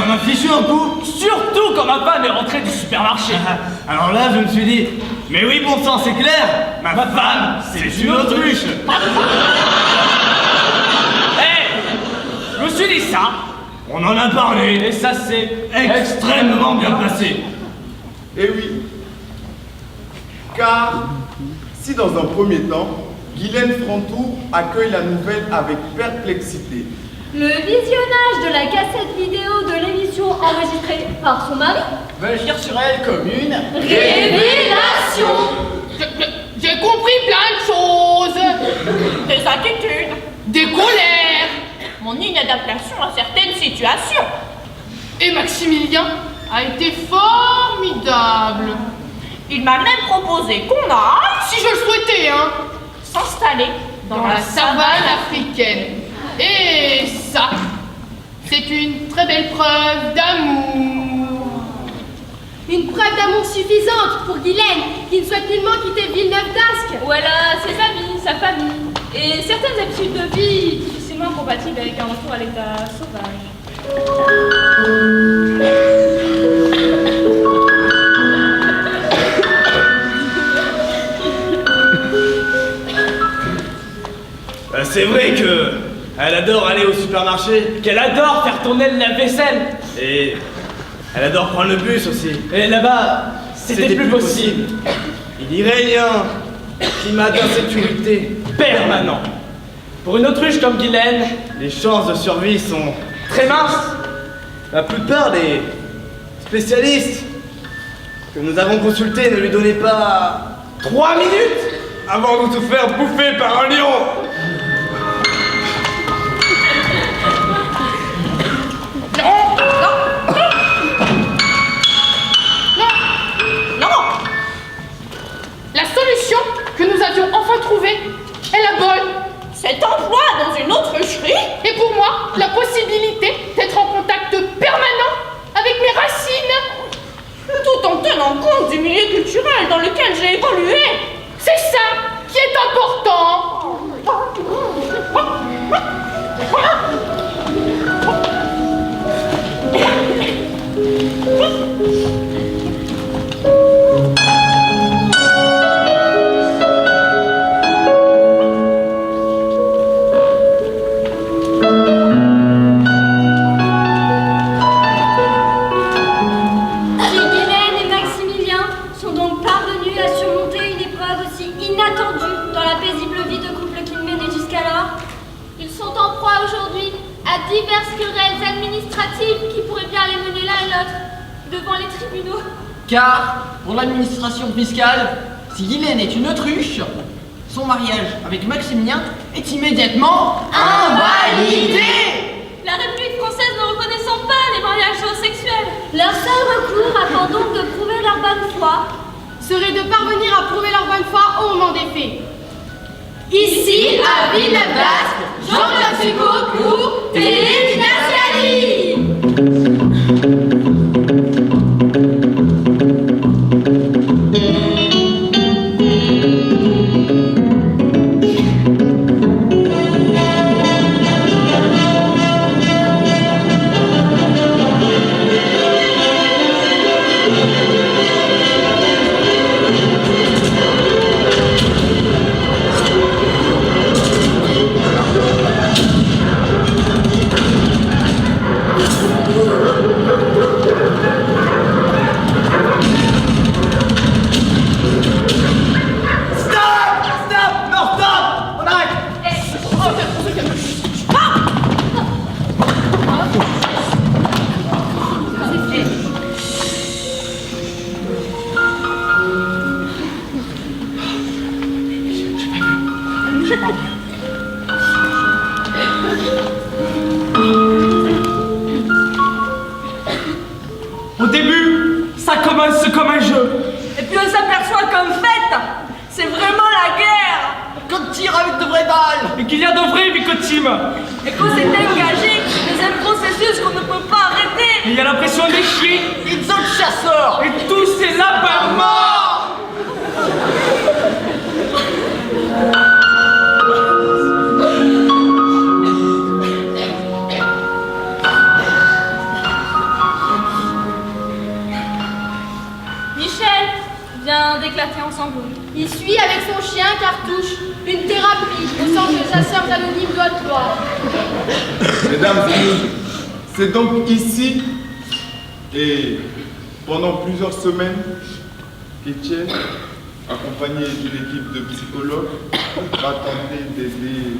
Ça m'a fichu un coup. Surtout quand ma femme est rentrée du supermarché. Alors là, je me suis dit, mais oui, bon sang, c'est clair. Ma femme, c'est une autruche. Je me suis dit ça. On en a parlé. Et ça c'est Extrêmement bien placé. Eh oui. Car si dans un premier temps, Guylaine Frantour accueille la nouvelle avec perplexité. Le visionnage de la cassette vidéo de l'émission enregistrée par son mari veut dire sur elle comme une révélation. J'ai compris plein de choses. Des attitudes, des colères, mon inadaptation à certaines situations. Et Maximilien a été formidable. Il m'a même proposé qu'on a, si je le souhaitais, s'installer dans la savane africaine. Et ça, c'est une très belle preuve d'amour. Une preuve d'amour suffisante pour Guylaine, qui ne souhaite nullement quitter Villeneuve d'Ascq. Où elle a ses amis, sa famille, et certaines habitudes de vie difficilement compatibles avec un retour à l'état sauvage. C'est vrai que elle adore aller au supermarché. qu'elle adore faire tourner le lave-vaisselle. Et elle adore prendre le bus aussi. Et là-bas, c'était plus possible. Il y règne un climat d'insécurité Permanent. Pour une autruche comme Guylaine, Les chances de survie sont... très mince. La plupart des spécialistes que nous avons consultés ne lui donnaient pas 3 minutes avant de nous faire bouffer par un lion. Non. La solution que nous avions enfin trouvée est la bonne. Cet emploi dans une autrucherie et pour moi la possibilité d'être en contact permanent avec mes racines, tout en tenant compte du milieu culturel dans lequel j'ai évolué. C'est ça qui est important. Guylaine et Maximilien sont donc parvenus à surmonter une épreuve aussi inattendue dans la paisible vie de couple qu'ils menaient jusqu'alors. Ils sont en proie aujourd'hui à diverses querelles administratives qui pourraient bien les mener l'un et l'autre devant les tribunaux. car pour l'administration fiscale, si Guylaine est une autruche, son mariage avec Maximilien est immédiatement invalidé. La République française ne reconnaissant pas les mariages homosexuels. Leur seul recours, afin donc de prouver leur bonne foi, Serait de parvenir à prouver leur bonne foi au moment des faits. ici à Villeneuve d'Ascq, Jean-Claude Succo pour Télé Dynastie. Au début, ça commence comme un jeu. Et puis on s'aperçoit qu'en fait, c'est vraiment la guerre. Qu'on tire avec de vraies balles. Et qu'il y a de vraies victimes. Et qu'on s'est engagé dans un processus qu'on ne peut pas arrêter. Et il y a la pression des chiens. Ils autres chasseurs. Et tous ces lapins morts. Il suit avec son chien Cartouche une thérapie au centre de chasseurs anonymes de Haute-Loire. Mesdames et messieurs, c'est donc ici et pendant plusieurs semaines qu'Étienne, accompagné d'une équipe de psychologues, va tenter d'aider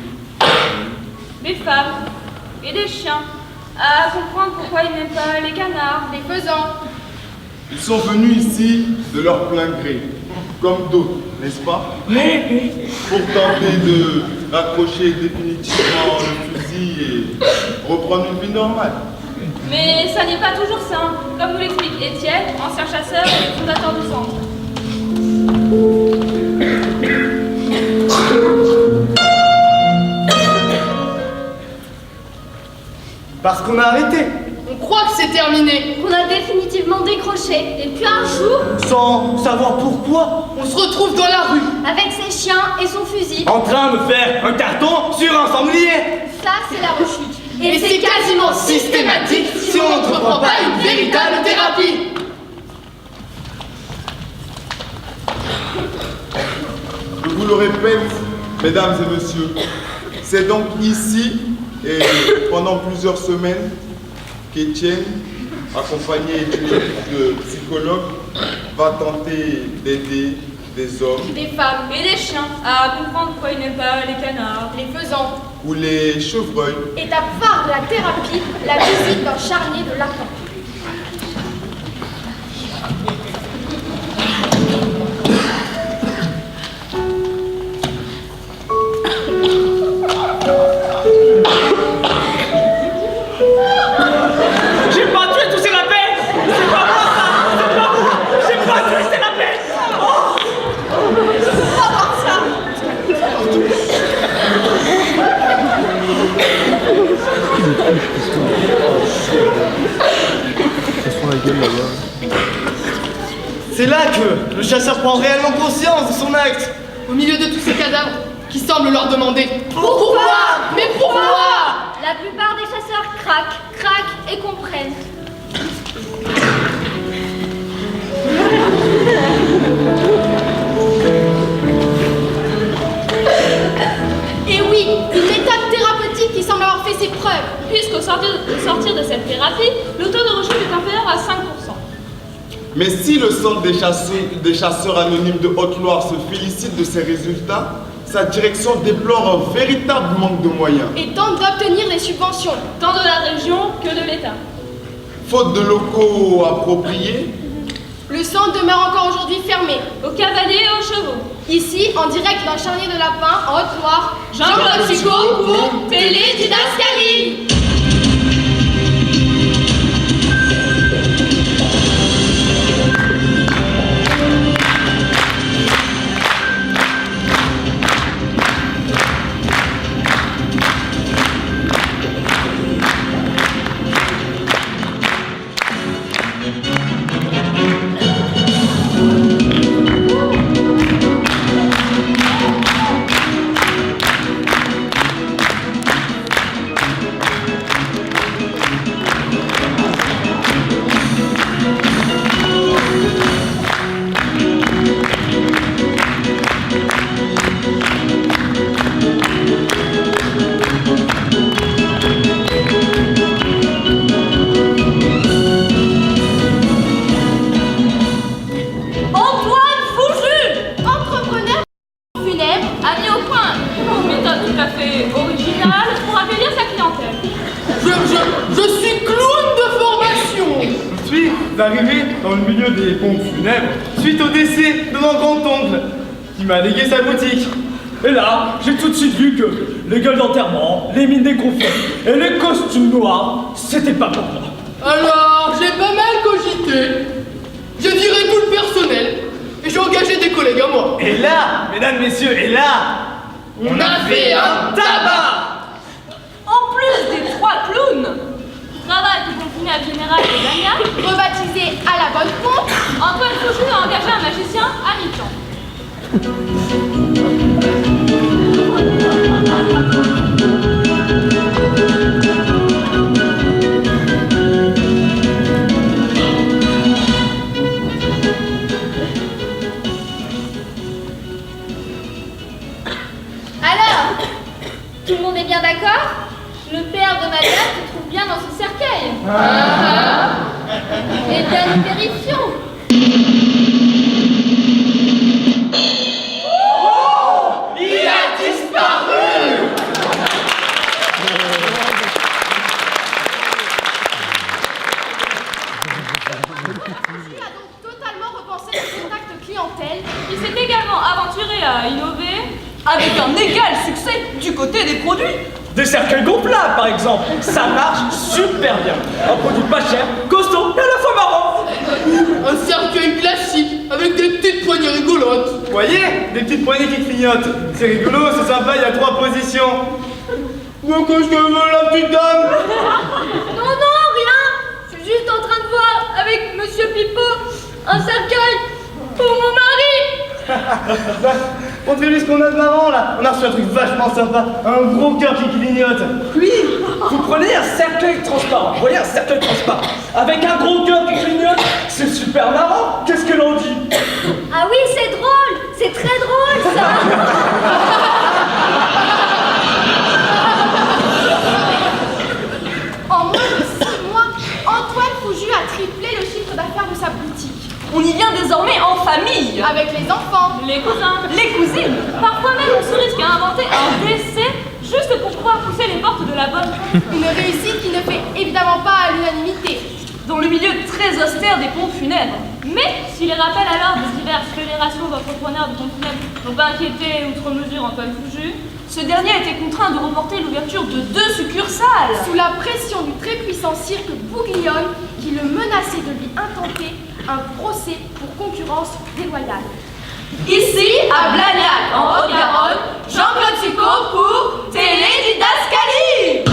Des femmes et des chiens à comprendre pourquoi ils n'aiment pas les canards, Des faisans. Ils sont venus ici de leur plein gré, comme d'autres, n'est-ce pas? Pour tenter de raccrocher définitivement le fusil et reprendre une vie normale. Mais ça n'est pas toujours simple, comme nous l'explique Étienne, ancien chasseur et fondateur du centre. Parce qu'on a arrêté, On croit que c'est terminé. On a définitivement décroché. Et puis un jour, sans savoir pourquoi, On se retrouve dans la rue. avec ses chiens et son fusil, en train de faire un carton sur un sanglier. ça c'est la rechute. Et c'est quasiment systématique si on n'entreprend pas une véritable thérapie. Je vous le répète, mesdames et messieurs, c'est donc ici et pendant plusieurs semaines qu'Étienne, accompagné d'une équipe de psychologues, va tenter d'aider des hommes Des femmes, Et des chiens à comprendre pourquoi ils n'aiment pas les canards. les faisans. ou les chevreuils. Étape phare de la thérapie, la visite d'un charnier de lapin. J'ai pas tué tous ces lapins. C'est pas moi ça. C'est pas moi. J'ai pas tué ces lapins. C'est là que le chasseur prend réellement conscience de son acte. Au milieu de tous ces cadavres qui semblent leur demander pourquoi? Mais pourquoi? La plupart des chasseurs craquent et comprennent. Et oui, une méthode thérapeutique qui semble avoir fait ses preuves. Puisqu'au sortir de cette thérapie, le taux de rechute est inférieur à 5%. Mais si le centre des chasseurs anonymes de Haute-Loire se félicite de ces résultats, sa direction déplore un véritable manque de moyens. Et tente d'obtenir des subventions. Tant de la région que de l'État. Faute de locaux appropriés, Le centre demeure encore aujourd'hui fermé. Aux cavaliers et aux chevaux. Ici, en direct d'un charnier de lapin en Haute-Loire, Jean-Claude Chico pour Télé Didascalie. Arrivé dans le milieu des pompes funèbres suite au décès de mon grand-oncle qui m'a légué sa boutique. Et là, j'ai tout de suite vu que les gueules d'enterrement, les mines déconfaites et les costumes noirs, c'était pas pour moi. Alors, j'ai pas mal cogité. J'ai viré tout le personnel et j'ai engagé des collègues à moi. Et là, mesdames, messieurs, et là, On a fait un tabac. En plus des 3 clowns qui travaillent et confinés à Général et Dania, Rebaptisé à la bonne pompe, Antoine Fouchou a engagé un magicien à mi-temps. Tout le monde est bien d'accord? Le père de madame se trouve bien dans ce cercueil. Eh bien, nous vérifions. Il a disparu! Il a donc totalement repensé le contact clientèle. Il s'est également aventuré à innover avec un égal succès du côté des produits. Des cercueils gonflables, par exemple. Ça marche super bien. Un produit pas cher, costaud et à la fois marrant. Un cercueil classique avec des petites poignées rigolotes. Vous voyez? Des petites poignées qui clignotent. C'est rigolo, c'est sympa, il y a 3 positions. Où qu'est-ce que veut la petite dame? Non, rien. Je suis juste en train de voir avec Monsieur Pipeau un cercueil pour mon mari. Montrez-lui ce qu'on a de marrant là. On a reçu un truc vachement sympa. Un gros cœur qui clignote. Oui, vous prenez un cercueil transparent. Vous voyez, un cercueil transparent. Avec un gros cœur qui clignote, c'est super marrant. Qu'est-ce que l'on dit? Ah oui, c'est drôle. C'est très drôle ça. En moins de 6 mois, Antoine Fouju a triplé le chiffre d'affaires de sa boutique. On y vient désormais en famille. Avec les enfants. Les cousins, les cousines. Parfois même on se risque à inventer un décès juste pour pouvoir pousser les portes de la bonne. Une réussite qui ne fait évidemment pas à l'unanimité. Dans le milieu très austère des pompes funèbres. Mais si les rappels alors des diverses fédérations d'entrepreneurs de pompes funèbres n'ont pas inquiété outre mesure Antoine Fouju, ce dernier a été contraint de reporter l'ouverture de 2 succursales. Sous la pression du très puissant cirque Bouglione qui le menaçait de lui intenter un procès pour concurrence déloyale. Ici, à Blagnac, en Haute-Garonne, Jean-Claude Succo pour Télé Didascalie.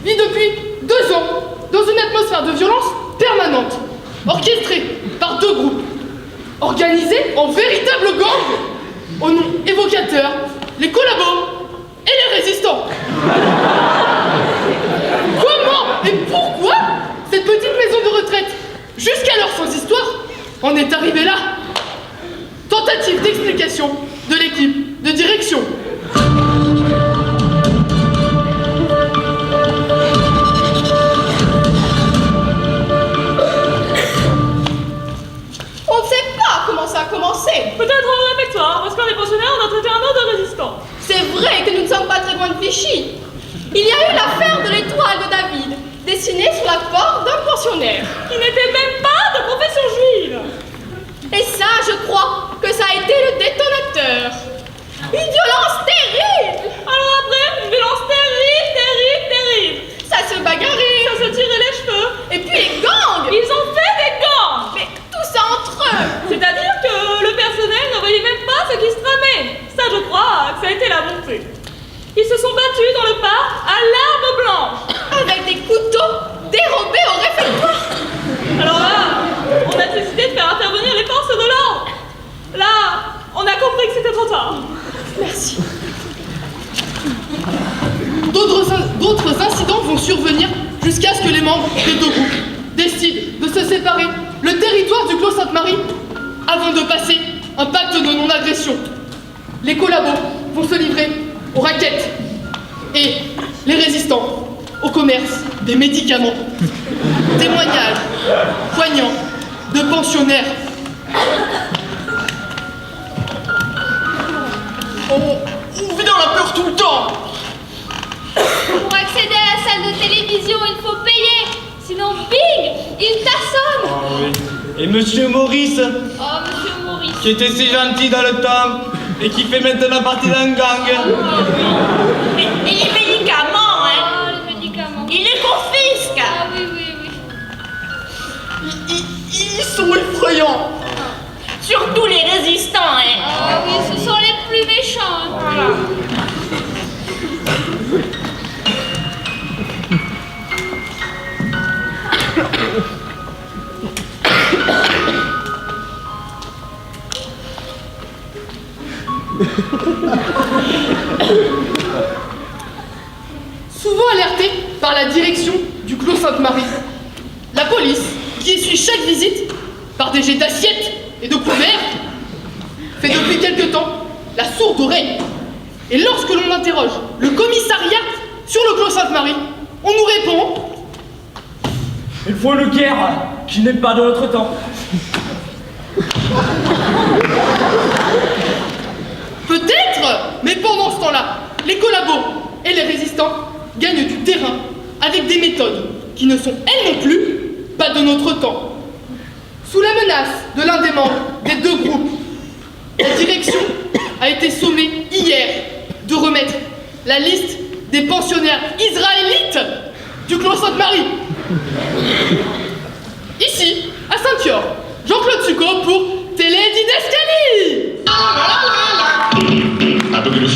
vit depuis 2 ans dans une atmosphère de violence permanente, orchestrée par 2 groupes, organisés en véritable gang, au nom évocateur, les collabos et les résistants. Comment et pourquoi cette petite maison de retraite, jusqu'alors sans histoire, en est arrivée là? Tentative d'explication de l'équipe de direction. On ne sait pas comment ça a commencé. Peut-être au réfectoire, parce qu'un des pensionnaires on a traité un an de résistant. C'est vrai que nous ne sommes pas très loin de Vichy. Il y a eu l'affaire de l'étoile de David, dessinée sur la porte d'un pensionnaire. Qui n'était même pas de confession juive. Et ça, je crois que ça a été le détonateur. Une violence terrible. Alors après, une violence terrible, terrible, terrible. arrêtés. Ils se sont battus dans le parc à l'herbe blanche. Avec des couteaux dérobés au réfectoire. Alors là, on a décidé de faire intervenir les forces de l'ordre. Là, on a compris que c'était trop tard. Merci. D'autres incidents vont survenir jusqu'à ce que les membres des deux groupes décident de se séparer le territoire du Clos Sainte-Marie avant de passer un pacte de non-agression. Les collabos vont se livrer aux raquettes et les résistants au commerce des médicaments. Témoignages poignants de pensionnaires. On vit dans la peur tout le temps. Pour accéder à la salle de télévision, il faut payer. Sinon, bing, il t'assomme. Ah oui. Et Monsieur Maurice, Oh, monsieur Maurice. qui était si gentil dans le temps et qui fait maintenant partie d'un gang. Et les médicaments, hein, Oh, les médicaments. il les confisque. Ah oui, oui, oui. Ils sont effrayants. Surtout les résistants, hein. Ah oui, ce sont les plus méchants. Hein. Souvent alertés par la direction du Clos Sainte-Marie, la police, qui essuie chaque visite par des jets d'assiettes et de couverts, fait depuis quelque temps la sourde oreille. Et lorsque l'on interroge le commissariat sur le Clos Sainte-Marie, on nous répond Il faut une guerre qui n'est pas de notre temps. peut-être, mais pendant ce temps-là, les collabos et les résistants gagnent du terrain avec des méthodes qui ne sont elles non plus pas de notre temps. Sous la menace de l'un des membres des deux groupes, la direction a été sommée hier de remettre la liste des pensionnaires israélites du Clos Sainte-Marie. Ici, à Saint-Yor, Jean-Claude Succo pour Télé Didascalie. Avec le